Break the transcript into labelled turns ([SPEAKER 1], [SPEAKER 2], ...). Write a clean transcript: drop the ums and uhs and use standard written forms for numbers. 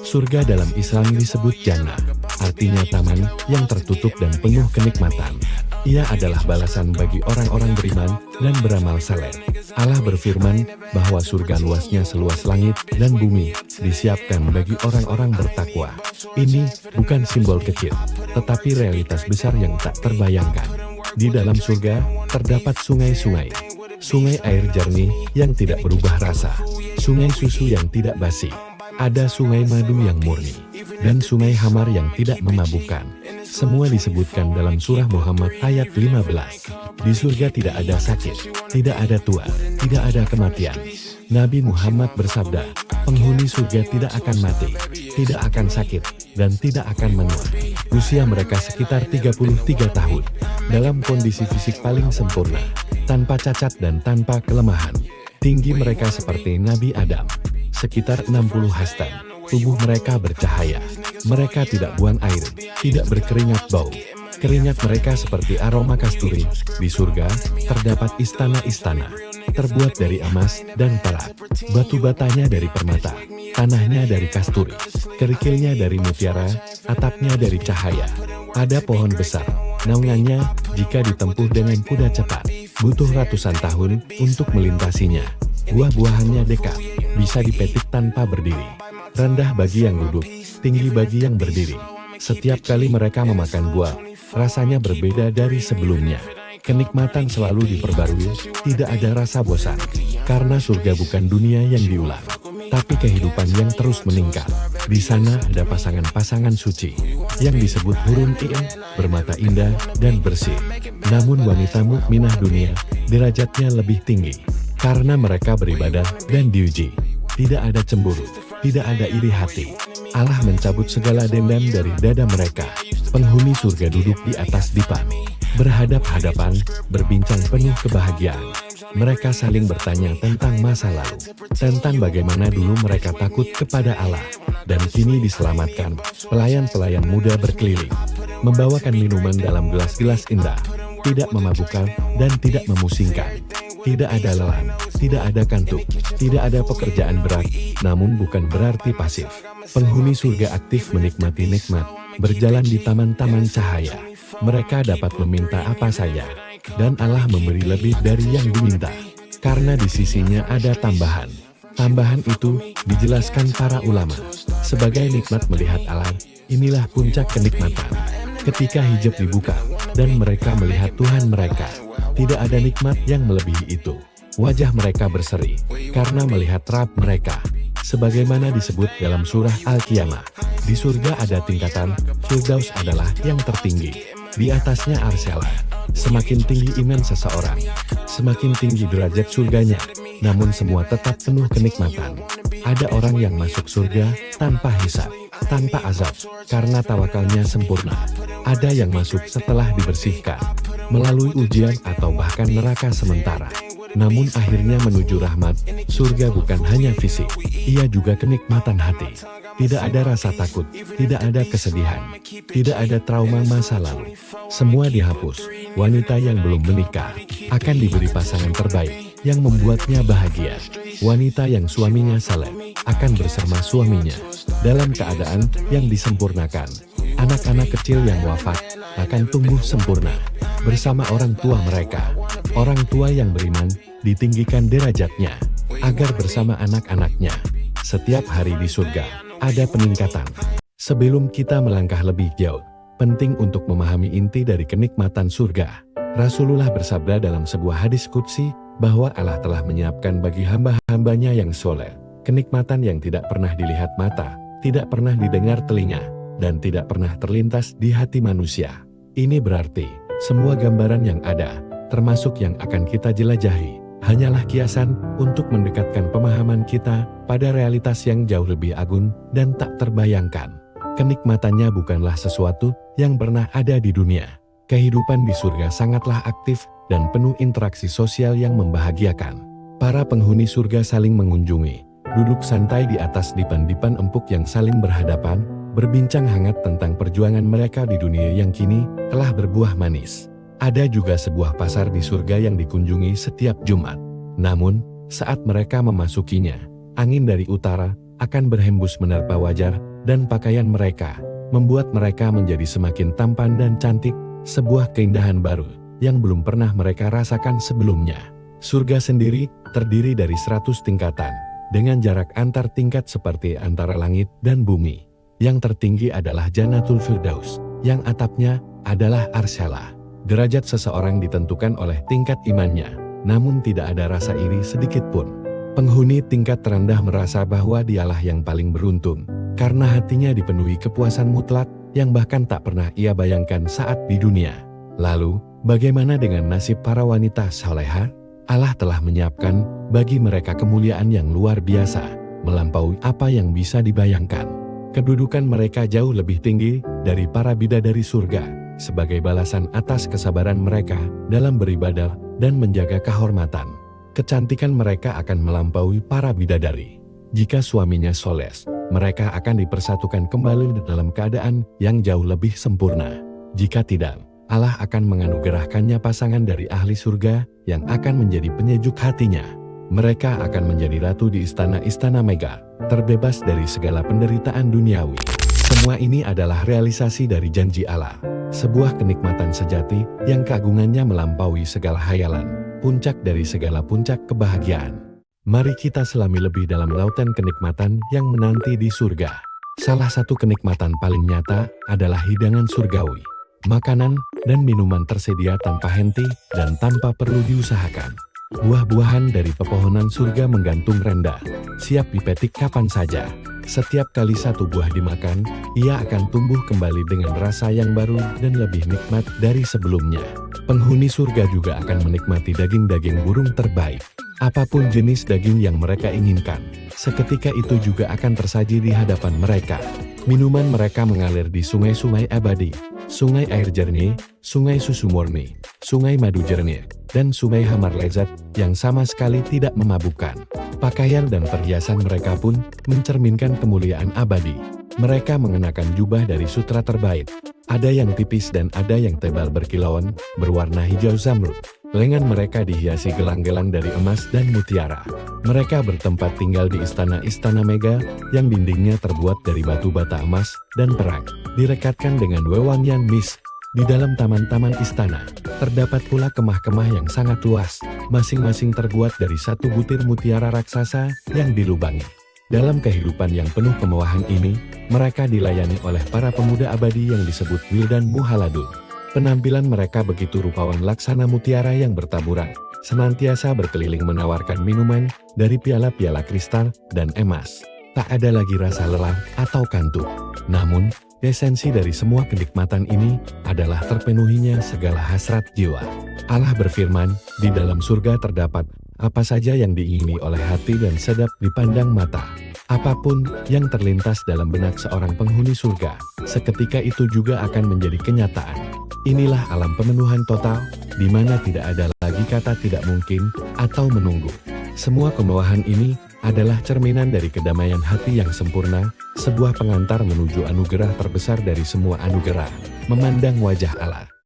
[SPEAKER 1] Surga dalam Islam disebut jannah, artinya taman yang tertutup dan penuh kenikmatan. Ia adalah balasan bagi orang-orang beriman dan beramal saleh. Allah berfirman bahwa surga luasnya seluas langit dan bumi, disiapkan bagi orang-orang bertakwa. Ini bukan simbol kecil, tetapi realitas besar yang tak terbayangkan. Di dalam surga, terdapat sungai-sungai. Sungai air jernih yang tidak berubah rasa. Sungai susu yang tidak basi. Ada sungai madu yang murni. Dan sungai hamar yang tidak memabukkan. Semua disebutkan dalam surah Muhammad ayat 15. Di surga tidak ada sakit, tidak ada tua, tidak ada kematian. Nabi Muhammad bersabda, penghuni surga tidak akan mati, tidak akan sakit, dan tidak akan menua. Usia mereka sekitar 33 tahun, dalam kondisi fisik paling sempurna, tanpa cacat dan tanpa kelemahan. Tinggi mereka seperti Nabi Adam, sekitar 60 hasta. Tubuh mereka bercahaya. Mereka tidak buang air, tidak berkeringat bau. Keringat mereka seperti aroma kasturi. Di surga, terdapat istana-istana, terbuat dari emas dan perak. Batu batanya dari permata, tanahnya dari kasturi, kerikilnya dari mutiara, atapnya dari cahaya. Ada pohon besar, naungannya, jika ditempuh dengan kuda cepat, butuh ratusan tahun untuk melintasinya. Buah-buahannya dekat, bisa dipetik tanpa berdiri. Rendah bagi yang duduk, tinggi bagi yang berdiri. Setiap kali mereka memakan buah, rasanya berbeda dari sebelumnya. Kenikmatan selalu diperbarui, tidak ada rasa bosan. Karena surga bukan dunia yang diulang, tapi kehidupan yang terus meningkat. Di sana ada pasangan-pasangan suci, yang disebut hurun in, bermata indah dan bersih. Namun wanita mukminah dunia, derajatnya lebih tinggi. Karena mereka beribadah dan diuji. Tidak ada cemburu, tidak ada iri hati. Allah mencabut segala dendam dari dada mereka. Penghuni surga duduk di atas dipan, berhadap-hadapan, berbincang penuh kebahagiaan. Mereka saling bertanya tentang masa lalu, tentang bagaimana dulu mereka takut kepada Allah, dan kini diselamatkan. Pelayan-pelayan muda berkeliling, membawakan minuman dalam gelas-gelas indah, tidak memabukkan dan tidak memusingkan. Tidak ada lelah, tidak ada kantuk, tidak ada pekerjaan berat, namun bukan berarti pasif. Penghuni surga aktif menikmati nikmat, berjalan di taman-taman cahaya. Mereka dapat meminta apa saja, dan Allah memberi lebih dari yang diminta. Karena di sisinya ada tambahan. Tambahan itu dijelaskan para ulama sebagai nikmat melihat alam. Inilah puncak kenikmatan. Ketika hijab dibuka, dan mereka melihat Tuhan mereka, tidak ada nikmat yang melebihi itu. Wajah mereka berseri, karena melihat Rabb mereka. Sebagaimana disebut dalam surah Al-Qiyamah, di surga ada tingkatan, Firdaus adalah yang tertinggi. Di atasnya Arsy-Allah. Semakin tinggi iman seseorang, semakin tinggi derajat surganya. Namun semua tetap penuh kenikmatan. Ada orang yang masuk surga tanpa hisab, tanpa azab, karena tawakalnya sempurna. Ada yang masuk setelah dibersihkan, melalui ujian atau bahkan neraka sementara. Namun akhirnya menuju rahmat. Surga bukan hanya fisik, ia juga kenikmatan hati. Tidak ada rasa takut, tidak ada kesedihan, tidak ada trauma masa lalu. Semua dihapus. Wanita yang belum menikah akan diberi pasangan terbaik yang membuatnya bahagia. Wanita yang suaminya saleh akan bersama suaminya dalam keadaan yang disempurnakan. Anak-anak kecil yang wafat akan tumbuh sempurna bersama orang tua mereka. Orang tua yang beriman ditinggikan derajatnya agar bersama anak-anaknya. Setiap hari di surga ada peningkatan. Sebelum kita melangkah lebih jauh, penting untuk memahami inti dari kenikmatan surga. Rasulullah bersabda dalam sebuah hadis qudsi bahwa Allah telah menyiapkan bagi hamba-hambanya yang soleh kenikmatan yang tidak pernah dilihat mata, tidak pernah didengar telinga, dan tidak pernah terlintas di hati manusia. Ini berarti semua gambaran yang ada, termasuk yang akan kita jelajahi, hanyalah kiasan untuk mendekatkan pemahaman kita pada realitas yang jauh lebih agung dan tak terbayangkan. Kenikmatannya bukanlah sesuatu yang pernah ada di dunia. Kehidupan di surga sangatlah aktif dan penuh interaksi sosial yang membahagiakan. Para penghuni surga saling mengunjungi, duduk santai di atas dipan-dipan empuk yang saling berhadapan, berbincang hangat tentang perjuangan mereka di dunia yang kini telah berbuah manis. Ada juga sebuah pasar di surga yang dikunjungi setiap Jumat. Namun, saat mereka memasukinya, angin dari utara akan berhembus menerpa wajah dan pakaian mereka, membuat mereka menjadi semakin tampan dan cantik, sebuah keindahan baru yang belum pernah mereka rasakan sebelumnya. Surga sendiri terdiri dari 100 tingkatan, dengan jarak antar tingkat seperti antara langit dan bumi. Yang tertinggi adalah Jannatul Firdaus, yang atapnya adalah Arsyalah. Derajat seseorang ditentukan oleh tingkat imannya, namun tidak ada rasa iri sedikit pun. Penghuni tingkat terendah merasa bahwa dialah yang paling beruntung, karena hatinya dipenuhi kepuasan mutlak yang bahkan tak pernah ia bayangkan saat di dunia. Lalu, bagaimana dengan nasib para wanita salehah? Allah telah menyiapkan bagi mereka kemuliaan yang luar biasa, melampaui apa yang bisa dibayangkan. Kedudukan mereka jauh lebih tinggi dari para bidadari surga, sebagai balasan atas kesabaran mereka dalam beribadah dan menjaga kehormatan. Kecantikan mereka akan melampaui para bidadari. Jika suaminya soleh, mereka akan dipersatukan kembali dalam keadaan yang jauh lebih sempurna. Jika tidak, Allah akan menganugerahkannya pasangan dari ahli surga yang akan menjadi penyejuk hatinya. Mereka akan menjadi ratu di istana-istana megah, terbebas dari segala penderitaan duniawi. Semua ini adalah realisasi dari janji Allah, sebuah kenikmatan sejati yang keagungannya melampaui segala hayalan, puncak dari segala puncak kebahagiaan. Mari kita selami lebih dalam lautan kenikmatan yang menanti di surga. Salah satu kenikmatan paling nyata adalah hidangan surgawi. Makanan dan minuman tersedia tanpa henti dan tanpa perlu diusahakan. Buah-buahan dari pepohonan surga menggantung rendah, siap dipetik kapan saja. Setiap kali satu buah dimakan, ia akan tumbuh kembali dengan rasa yang baru dan lebih nikmat dari sebelumnya. Penghuni surga juga akan menikmati daging-daging burung terbaik. Apapun jenis daging yang mereka inginkan, seketika itu juga akan tersaji di hadapan mereka. Minuman mereka mengalir di sungai-sungai abadi, sungai air jernih, sungai susu murni, sungai madu jernih, dan sungai hamar lezat yang sama sekali tidak memabukkan. Pakaian dan perhiasan mereka pun mencerminkan kemuliaan abadi. Mereka mengenakan jubah dari sutra terbaik. Ada yang tipis dan ada yang tebal berkilauan, berwarna hijau zamrud. Lengan mereka dihiasi gelang-gelang dari emas dan mutiara. Mereka bertempat tinggal di istana-istana megah yang dindingnya terbuat dari batu bata emas dan perak, direkatkan dengan wewangian misk. Di dalam taman-taman istana, terdapat pula kemah-kemah yang sangat luas, masing-masing terbuat dari satu butir mutiara raksasa yang dilubangi. Dalam kehidupan yang penuh kemewahan ini, mereka dilayani oleh para pemuda abadi yang disebut Wildan Muhaladun. Penampilan mereka begitu rupawan laksana mutiara yang bertaburan, senantiasa berkeliling menawarkan minuman dari piala-piala kristal dan emas. Tak ada lagi rasa lelah atau kantuk. Namun, esensi dari semua kenikmatan ini adalah terpenuhinya segala hasrat jiwa. Allah berfirman, di dalam surga terdapat apa saja yang diingini oleh hati dan sedap dipandang mata. Apapun yang terlintas dalam benak seorang penghuni surga, seketika itu juga akan menjadi kenyataan. Inilah alam pemenuhan total, di mana tidak ada lagi kata tidak mungkin atau menunggu. Semua kemewahan ini adalah cerminan dari kedamaian hati yang sempurna, sebuah pengantar menuju anugerah terbesar dari semua anugerah, memandang wajah Allah.